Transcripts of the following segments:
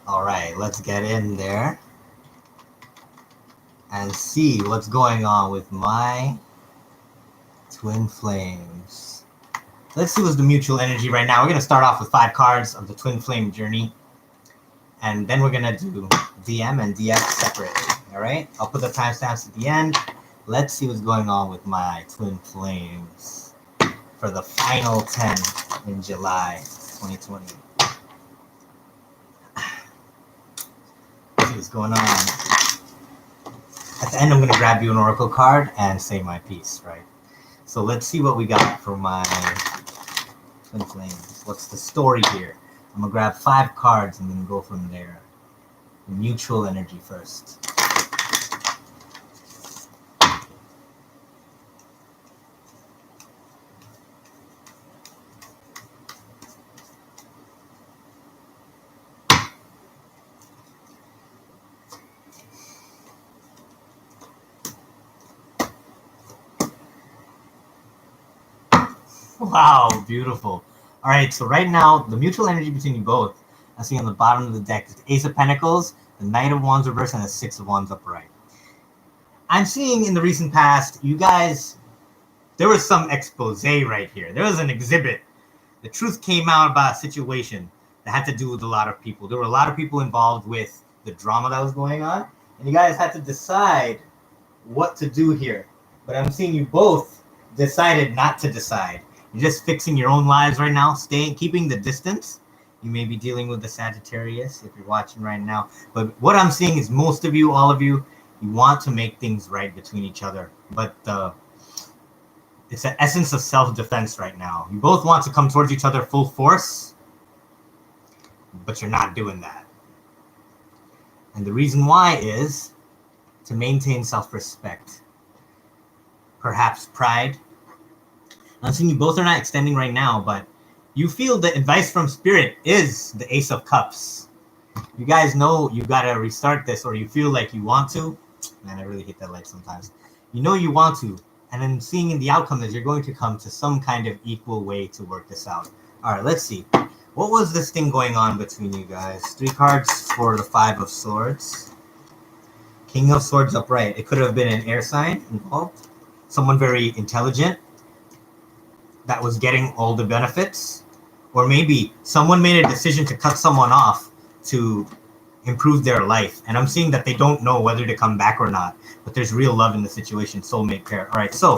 All right, let's get in there and see what's going on with my twin flames. Let's see what's the mutual energy right now. We're going to start off with 5 cards of the twin flame journey. And then we're going to do DM and DF separately. All right, I'll put the timestamps at the end. Let's see what's going on with my twin flames for the final 10 in July 2020. Let's see what's going on. At the end, I'm going to grab you an oracle card and say my piece, right? So let's see what we got for my twin flames. What's the story here? I'm going to grab 5 cards and then go from there. Mutual energy first. Wow, beautiful. All right, so right now, the mutual energy between you both, I see on the bottom of the deck, is the Ace of Pentacles, the Knight of Wands reversed, and the Six of Wands upright. I'm seeing in the recent past, you guys, there was some expose right here. There was an exhibit. The truth came out about a situation that had to do with a lot of people. There were a lot of people involved with the drama that was going on, and you guys had to decide what to do here. But I'm seeing you both decided not to decide. You're just fixing your own lives right now, keeping the distance. You may be dealing with the Sagittarius if you're watching right now. But what I'm seeing is most of you, all of you, you want to make things right between each other. But it's an essence of self-defense right now. You both want to come towards each other full force, but you're not doing that. And the reason why is to maintain self-respect. Perhaps pride. I'm seeing you both are not extending right now, but you feel the advice from Spirit is the Ace of Cups. You guys know you got to restart this, or you feel like you want to. Man, I really hate that light sometimes. You know you want to, and then seeing in the outcome is you're going to come to some kind of equal way to work this out. All right, let's see. What was this thing going on between you guys? 3 cards for the 5 of Swords. King of Swords upright. It could have been an air sign involved. Someone very intelligent that was getting all the benefits. Or maybe someone made a decision to cut someone off to improve their life. And I'm seeing that they don't know whether to come back or not. But there's real love in the situation. Soulmate pair. All right, so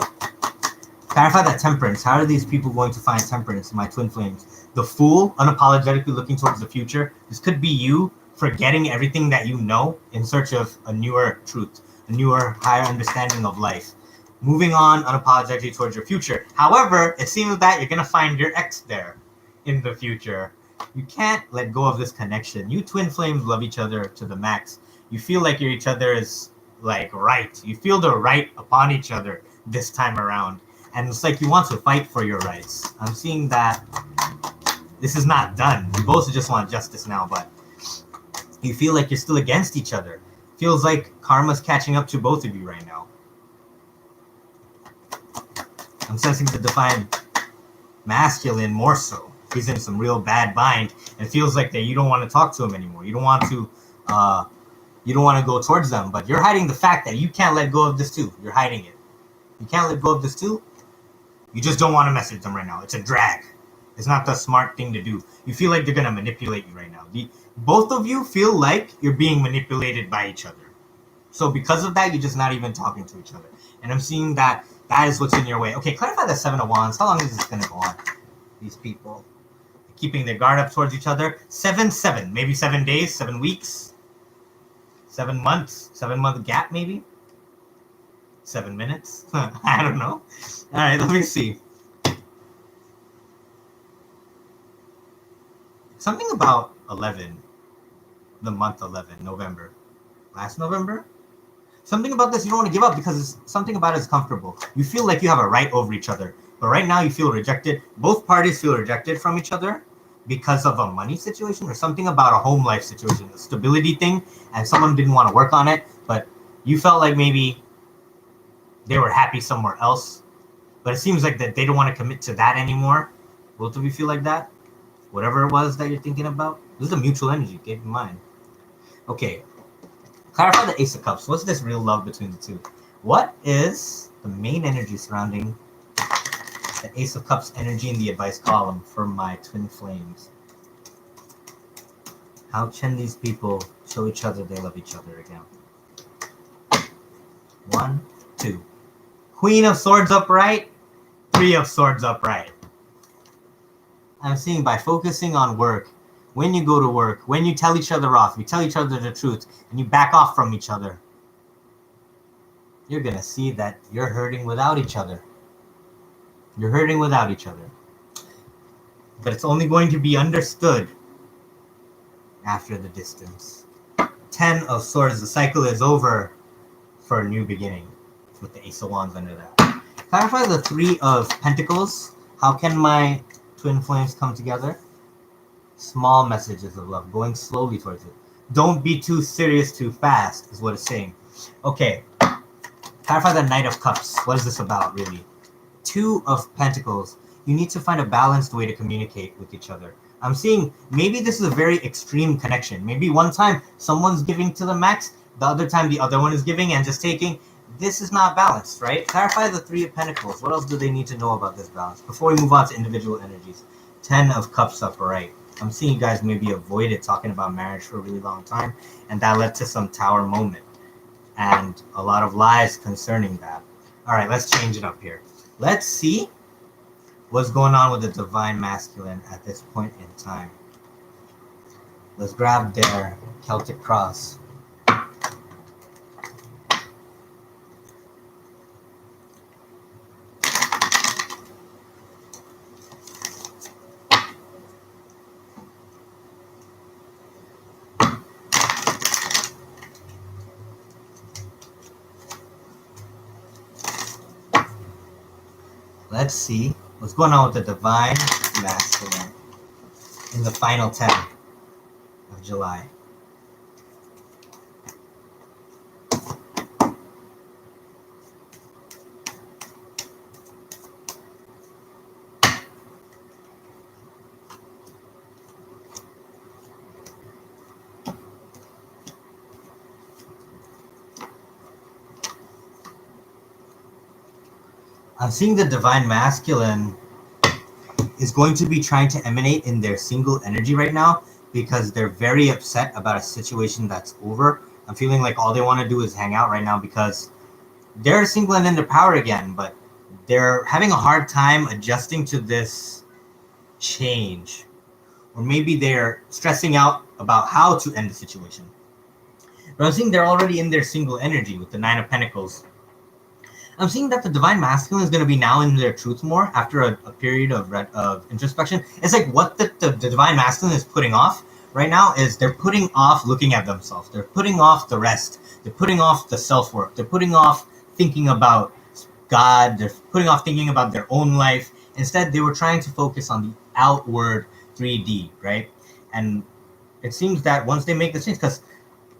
clarify that temperance. How are these people going to find temperance in my twin flames? The Fool, unapologetically looking towards the future. This could be you forgetting everything that you know in search of a newer truth, a newer, higher understanding of life. Moving on unapologetically towards your future. However, it seems that you're going to find your ex there in the future. You can't let go of this connection. You twin flames love each other to the max. You feel like you're each other's like right. You feel the right upon each other this time around. And it's like you want to fight for your rights. I'm seeing that this is not done. You both just want justice now, but you feel like you're still against each other. Feels like karma's catching up to both of you right now. I'm sensing the divine masculine more so. He's in some real bad bind and feels like that you don't want to talk to him anymore. You don't want to go towards them, but you're hiding the fact that you can't let go of this too. You're hiding it. You can't let go of this too. You just don't want to message them right now. It's a drag. It's not the smart thing to do. You feel like they're going to manipulate you right now. Both of you feel like you're being manipulated by each other. So because of that, you're just not even talking to each other. And I'm seeing that is what's in your way. Okay, clarify the 7 of Wands. How long is this going to go on? These people keeping their guard up towards each other. 7, maybe 7 days, 7 weeks, 7 months, 7-month gap maybe. 7 minutes. I don't know. All right, let me see. Something about 11, the month 11, November. Last November? Something about this you don't want to give up because something about it is comfortable. You feel like you have a right over each other. But right now you feel rejected. Both parties feel rejected from each other because of a money situation or something about a home life situation, a stability thing, and someone didn't want to work on it, but you felt like maybe they were happy somewhere else. But it seems like that they don't want to commit to that anymore. Both of you feel like that? Whatever it was that you're thinking about. This is a mutual energy, keep in mind. Okay, clarify the Ace of Cups. What's this real love between the two? What is the main energy surrounding the Ace of Cups energy in the advice column for my twin flames? How can these people show each other they love each other again? 1, 2. Queen of Swords upright, 3 of Swords upright. I'm seeing by focusing on work, when you go to work, when you tell each other off, you tell each other the truth, and you back off from each other, you're going to see that you're hurting without each other. You're hurting without each other. But it's only going to be understood after the distance. 10 of Swords, the cycle is over for a new beginning, with the Ace of Wands under that. Clarify the 3 of Pentacles. How can my twin flames come together? Small messages of love, going slowly towards it. Don't be too serious too fast, is what it's saying. Okay, clarify the Knight of Cups. What is this about, really? 2 of Pentacles. You need to find a balanced way to communicate with each other. I'm seeing maybe this is a very extreme connection. Maybe one time someone's giving to the max, the other time the other one is giving and just taking. This is not balanced, right? Clarify the 3 of Pentacles. What else do they need to know about this balance? Before we move on to individual energies. 10 of Cups upright. I'm seeing you guys maybe avoided talking about marriage for a really long time, and that led to some tower moment and a lot of lies concerning that. All right, let's change it up here. Let's see what's going on with the Divine Masculine at this point in time. Let's grab their Celtic cross. Let's see what's going on with the Divine Masculine in the final 10 of July. I'm seeing the Divine Masculine is going to be trying to emanate in their single energy right now because they're very upset about a situation that's over. I'm feeling like all they want to do is hang out right now because they're single and in their power again, but they're having a hard time adjusting to this change. Or maybe they're stressing out about how to end the situation. But I'm seeing they're already in their single energy with the 9 of Pentacles. I'm seeing that the Divine Masculine is going to be now in their truth more after a period of introspection. It's like what the Divine Masculine is putting off right now is they're putting off looking at themselves. They're putting off the rest. They're putting off the self-work. They're putting off thinking about God. They're putting off thinking about their own life. Instead, they were trying to focus on the outward 3D, right? And it seems that once they make the change, because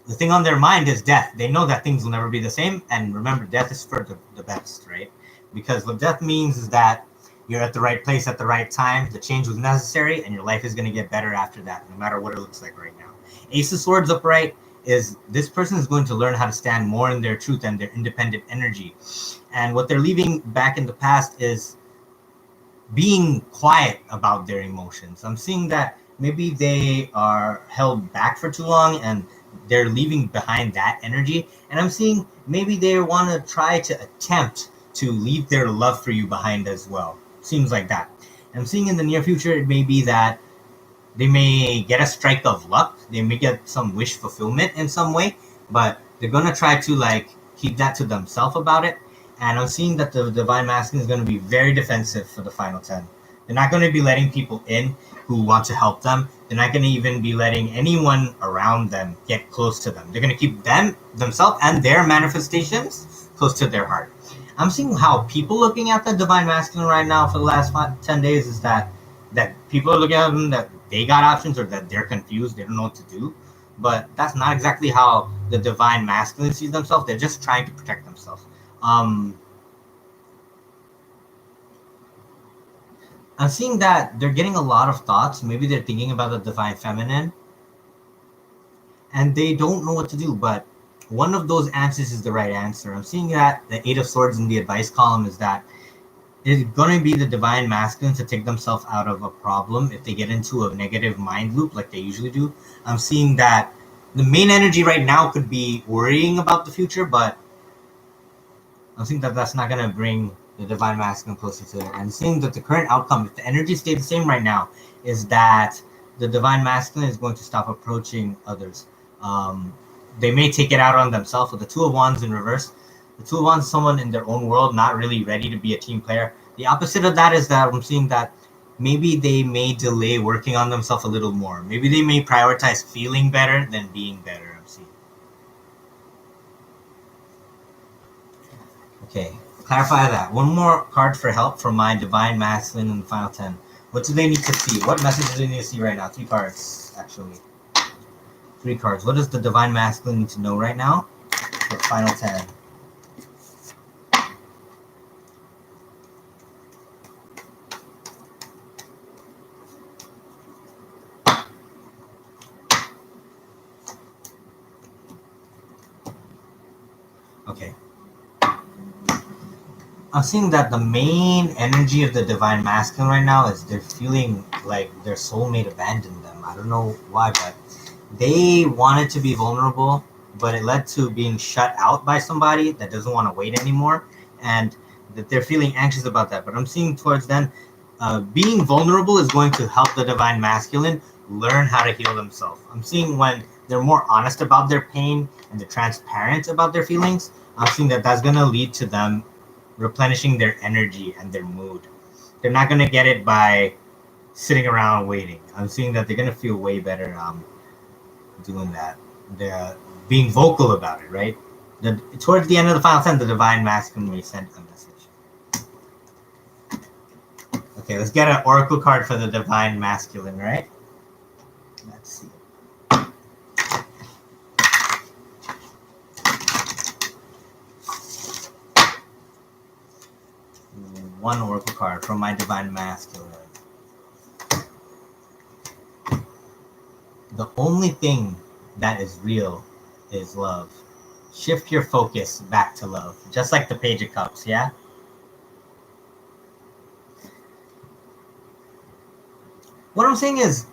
the thing on their mind is death. They know that things will never be the same. And remember, death is for the best, right? Because what death means is that you're at the right place at the right time. The change was necessary, and your life is going to get better after that, no matter what it looks like right now. Ace of Swords upright is this person is going to learn how to stand more in their truth and their independent energy. And what they're leaving back in the past is being quiet about their emotions. I'm seeing that maybe they are held back for too long and they're leaving behind that energy. And I'm seeing maybe they want to try to attempt to leave their love for you behind as well. Seems like that. And I'm seeing in the near future, it may be that they may get a strike of luck. They may get some wish fulfillment in some way, but they're going to try to like keep that to themselves about it. And I'm seeing that the Divine Masculine is going to be very defensive for the final 10. They're not going to be letting people in who want to help them. They're not going to even be letting anyone around them get close to them. They're going to keep themselves and their manifestations close to their heart. I'm seeing how people looking at the Divine Masculine right now for the last 10 days is that people are looking at them that they got options or that they're confused. They don't know what to do. But that's not exactly how the Divine Masculine sees themselves. They're just trying to protect themselves. I'm seeing that they're getting a lot of thoughts. Maybe they're thinking about the Divine Feminine. and they don't know what to do. But one of those answers is the right answer. I'm seeing that the Eight of Swords in the advice column is that it's going to be the divine masculine to take themselves out of a problem if they get into a negative mind loop like they usually do. I'm seeing that the main energy right now could be worrying about the future, but I'm seeing that that's not going to bring the divine masculine closer to it. I'm seeing that the current outcome, if the energy stays the same right now, is that the divine masculine is going to stop approaching others. They may take it out on themselves with the Two of Wands in reverse. The Two of Wands is someone in their own world, not really ready to be a team player. The opposite of that is that I'm seeing that maybe they may delay working on themselves a little more. Maybe they may prioritize feeling better than being better. I'm seeing. Okay, clarify that. One more card for help from my divine masculine in the final 10. What do they need to see? What message do they need to see right now? 3 cards, actually. 3 cards. What does the divine masculine need to know right now for final 10? Okay. I'm seeing that the main energy of the divine masculine right now is they're feeling like their soulmate abandoned them. I don't know why, but they wanted to be vulnerable, but it led to being shut out by somebody that doesn't want to wait anymore, and that they're feeling anxious about that. But I'm seeing towards then, being vulnerable is going to help the divine masculine learn how to heal themselves. I'm seeing when they're more honest about their pain and they're transparent about their feelings, I'm seeing that that's going to lead to them replenishing their energy and their mood. They're not going to get it by sitting around waiting. I'm seeing that they're going to feel way better doing that. They're being vocal about it, right? Towards the end of the final 10, the divine masculine may send a message. Okay, let's get an oracle card for the divine masculine, right? Let's see. One oracle card from my divine masculine. The only thing that is real is love. Shift your focus back to love, just like the Page of Cups, yeah? What I'm saying is,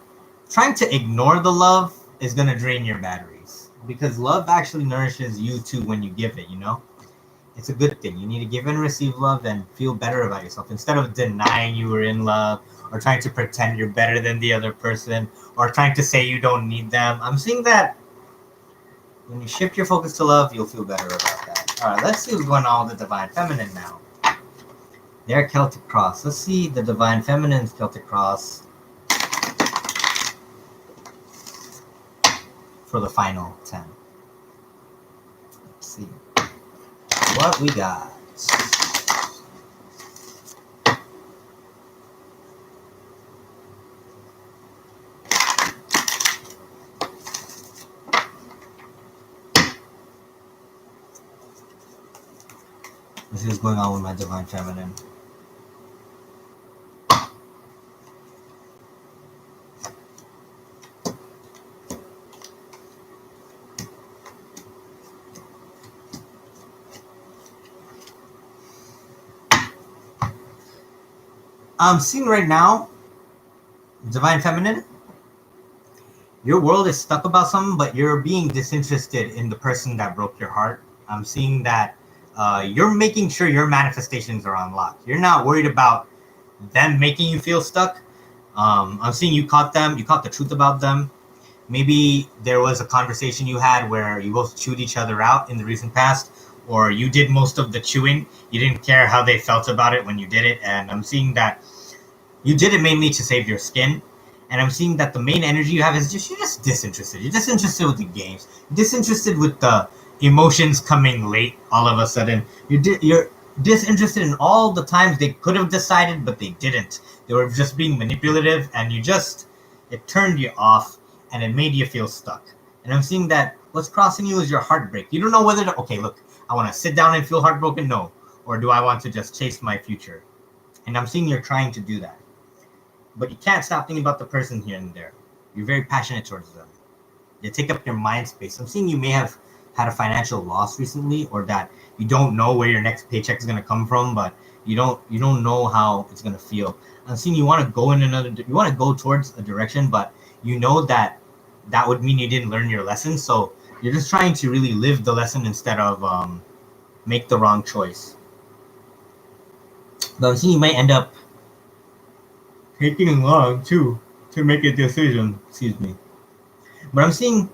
trying to ignore the love is going to drain your batteries, because love actually nourishes you too when you give it, you know? It's a good thing. You need to give and receive love and feel better about yourself instead of denying you were in love or trying to pretend you're better than the other person or trying to say you don't need them. I'm seeing that when you shift your focus to love, you'll feel better about that. All right, let's see what's going on with the Divine Feminine now. Their Celtic Cross. Let's see the Divine Feminine's Celtic Cross for the final 10. Let's see what we got. Let's see what's going on with my Divine Feminine. I'm seeing right now, Divine Feminine, your world is stuck about something, but you're being disinterested in the person that broke your heart. I'm seeing that you're making sure your manifestations are on lock. You're not worried about them making you feel stuck. I'm seeing you caught them. You caught the truth about them. Maybe there was a conversation you had where you both chewed each other out in the recent past, or you did most of the chewing. You didn't care how they felt about it when you did it. And I'm seeing that you did it mainly to save your skin. And I'm seeing that the main energy you have is you're just disinterested. You're disinterested with the games. You're disinterested with the emotions coming late all of a sudden. You're disinterested in all the times they could have decided, but they didn't. They were just being manipulative, and it turned you off, and it made you feel stuck. And I'm seeing that what's crossing you is your heartbreak. You don't know whether to, okay, look, I want to sit down and feel heartbroken, no. Or do I want to just chase my future? And I'm seeing you're trying to do that. But you can't stop thinking about the person here and there. You're very passionate towards them. They take up your mind space. I'm seeing you may have had a financial loss recently, or that you don't know where your next paycheck is going to come from, but you don't know how it's going to feel. I'm seeing you want to go in you want to go towards a direction, but you know that would mean you didn't learn your lesson. So you're just trying to really live the lesson instead of make the wrong choice. But I'm seeing you might end up taking long too to make a decision. Excuse me. But I'm seeing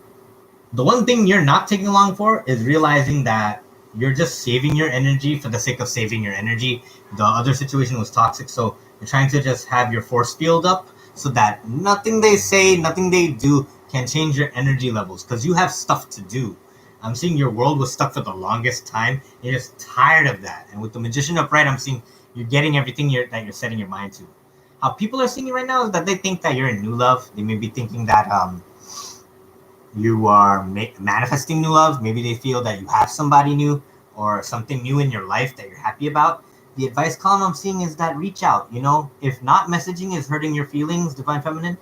the one thing you're not taking long for is realizing that you're just saving your energy for the sake of saving your energy. The other situation was toxic, so you're trying to just have your force field up so that nothing they say, nothing they do can change your energy levels, because you have stuff to do. I'm seeing your world was stuck for the longest time. You're just tired of that. And with the Magician upright, I'm seeing you're getting everything that you're setting your mind to. How people are seeing you right now is that they think that you're in new love. They may be thinking that you are manifesting new love. Maybe they feel that you have somebody new or something new in your life that you're happy about. The advice column I'm seeing is that reach out. If not messaging is hurting your feelings, Divine Feminine,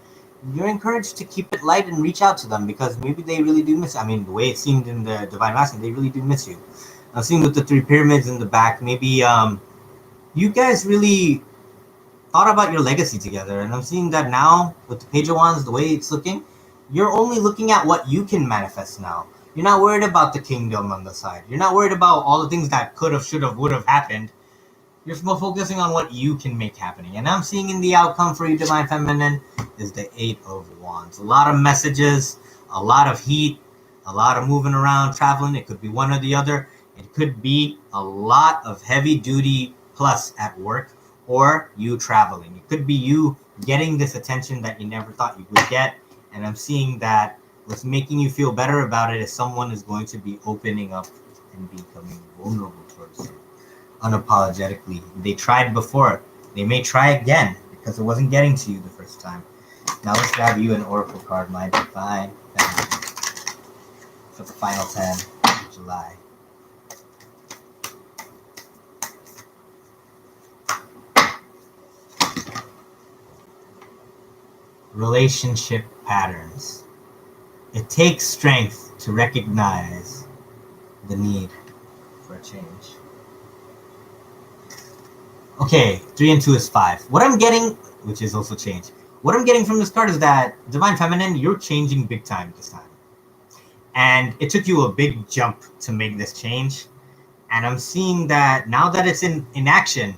you're encouraged to keep it light and reach out to them, because maybe they really do miss you. I mean, the way it seemed in the Divine Masculine, they really do miss you. I'm seeing with the 3 pyramids in the back, maybe you guys really thought about your legacy together. And I'm seeing that now with the Page of Wands, the way it's looking, you're only looking at what you can manifest now. You're not worried about the kingdom on the side. You're not worried about all the things that could have, should have, would have happened. You're focusing on what you can make happening. And I'm seeing in the outcome for you, Divine Feminine, is the 8 of Wands. A lot of messages, a lot of heat, a lot of moving around, traveling. It could be one or the other. It could be a lot of heavy duty plus at work, or you traveling. It could be you getting this attention that you never thought you would get. And I'm seeing that what's making you feel better about it is someone is going to be opening up and becoming vulnerable towards you unapologetically. They tried before. They may try again because it wasn't getting to you the first time. Now let's grab you an Oracle card, my Divine Feminine, for the final 10 of July. Relationship patterns. It takes strength to recognize the need for a change. Okay, 3 and 2 is 5. What I'm getting, which is also change, what I'm getting from this card is that Divine Feminine, you're changing big time this time. And it took you a big jump to make this change. And I'm seeing that now that it's in action,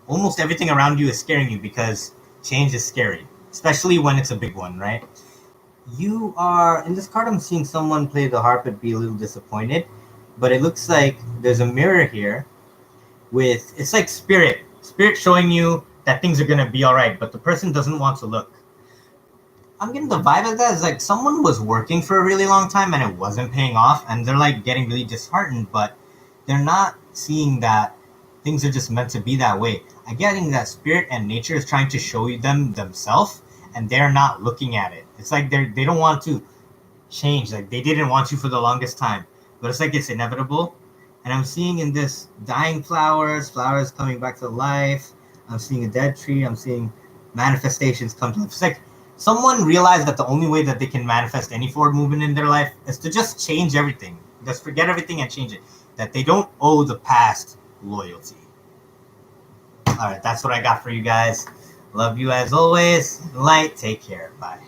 almost everything around you is scaring you, because change is scary, especially when it's a big one, right? You are, in this card, I'm seeing someone play the harp and be a little disappointed, but it looks like there's a mirror here with, it's like spirit showing you that things are going to be all right, but the person doesn't want to look. I'm getting the vibe of that is like someone was working for a really long time and it wasn't paying off, and they're like getting really disheartened, but they're not seeing that things are just meant to be that way. I'm getting that spirit and nature is trying to show you themselves, and they're not looking at it. It's like they don't want to change. Like they didn't want you for the longest time, but it's like it's inevitable. And I'm seeing in this dying flowers coming back to life. I'm seeing a dead tree. I'm seeing manifestations come to life. It's like someone realized that the only way that they can manifest any forward movement in their life is to just change everything. Just forget everything and change it. That they don't owe the past loyalty. All right, that's what I got for you guys. Love you as always. Light, take care. Bye.